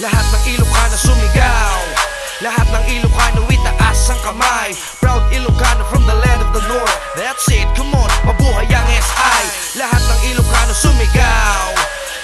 Lahat ng Ilocano sumigaw, lahat ng Ilocano itaas ang kamay. Proud Ilocano from the land of the north. That's it, come on, mabuhay ang SI. Lahat ng Ilocano sumigaw,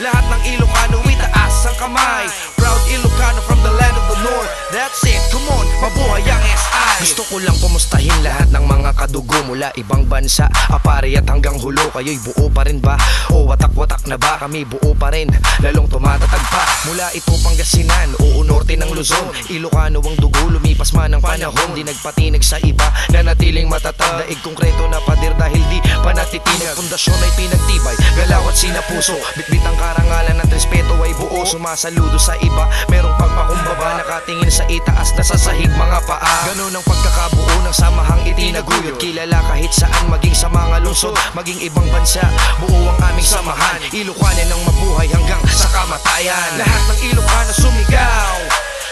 lahat ng Ilocano itaas ang kamay. Proud Ilocano from the land of the north. That's it, come on, mabuhay ang SI. Gusto ko lang kumustahin lahat ng mga kadugo mula ibang bansa, apare at hanggang hulo. Kayo'y buo pa rin ba? O watak-watak na ba? Kami buo pa rin, lalong tumatatag pa. Mula ito Pangasinan, o norte ng Luzon, Ilocano ang dugo, lumipas man ang panahon. Di nagpatinag sa iba, nanatiling matatag. Daig konkreto na pader dahil di pa natitinag. Pundasyon ay pinagtibay, galaw at sinapuso. Bitbit ang karangalan at respeto ay buo. Sumasaludo sa iba, merong pagpakumbaba. Nakatingin sa itaas na sa sahig mga paa. Ganun ang pagkakabuo ng samahang itinaguyod. Kilala kahit saan, maging sa mga lungsod, maging ibang bansa, buo ang aming samahan. Ilocano ng mabuhay hanggang sa kamatayan. Lahat ng Ilocano sumigaw,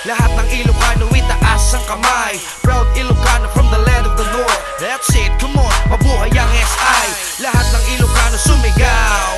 lahat ng Ilocano itaas ang kamay. Proud Ilocano from the land of the north. That's it, come on, mabuhay ang SI. Lahat ng Ilocano sumigaw,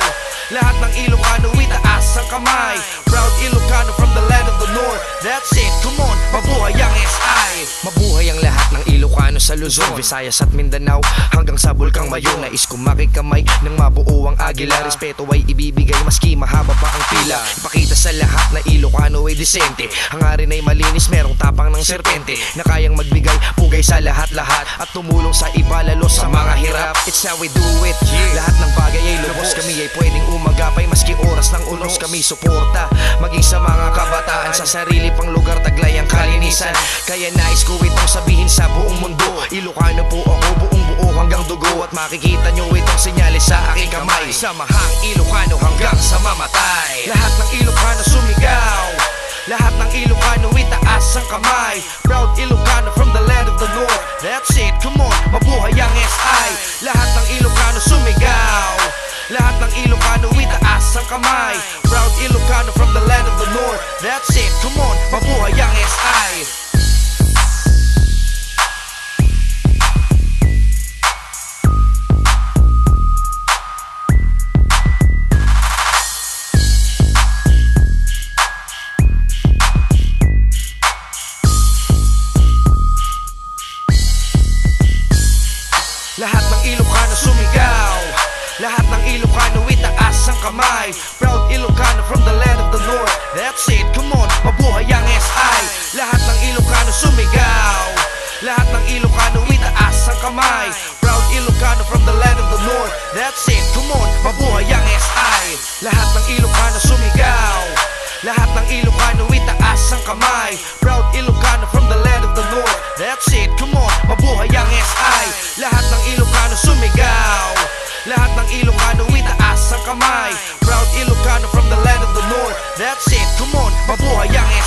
lahat ng Ilocano itaas ang kamay. Proud Ilocano from the land of the north. That's it, come on, mabuhay ang SI. Mabuhay ang lahat ng Ilocano sa Luzon, Visayas at Mindanao, hanggang sa Bulkang Mayon. Nais kong makikamay ng mabuo ang agila. Respeto ay ibibigay maski mahaba pa ang pila. Ipakita sa lahat na Ilocano ay disente, hangarin ay malinis, merong tapang ng serpente, na kayang magbigay pugay sa lahat-lahat at tumulong sa iba lalo sa mga hirap. It's how we do it, lahat ng bagay ay lubos. Kami ay pwedeng umagapay maski oras ng unos. Kami suporta maging sa mga kabataan, sa sarili pang lugar taglay ang kalinisan. Kaya nais ko itong sabihin sa buong mundo, Ilocano po ako, buong buo hanggang dugo. At makikita nyo itong senyales sa aking kamay. Samahang Ilocano hanggang sa mamatay. Lahat ng Ilocano sumigaw, lahat ng Ilocano itaas ang kamay. Proud Ilocano from the land of the north. That's it, come on, mabuhay ang SI. Lahat ng Ilocano sumigaw, lahat ng Ilocano itaas ang kamay. Proud Ilocano from the land of the north. That's it, come on, mabuhay ang SI. Lahat ng Ilocano sumigaw, lahat ng Ilocano itaas ang kamay. Proud Ilocano from the land of the north. That's it, come on, mabuhay ang SI. Lahat ng Ilocano sumigaw, lahat ng Ilocano itaas ang kamay. Proud Ilocano from the land of the north. That's it, come on, mabuhay ang SI. Lahat ng Ilocano sumigaw, lahat ng Ilocano itaas ang kamay. Proud Ilocano from the land of the north. That's it, come on, mabuhay ang SI. Lahat ng Ilocano sumigaw, lahat ng Ilocano itaas ang kamay. Proud Ilocano from the land of the north. That's it, come on, mabuhay ang SI.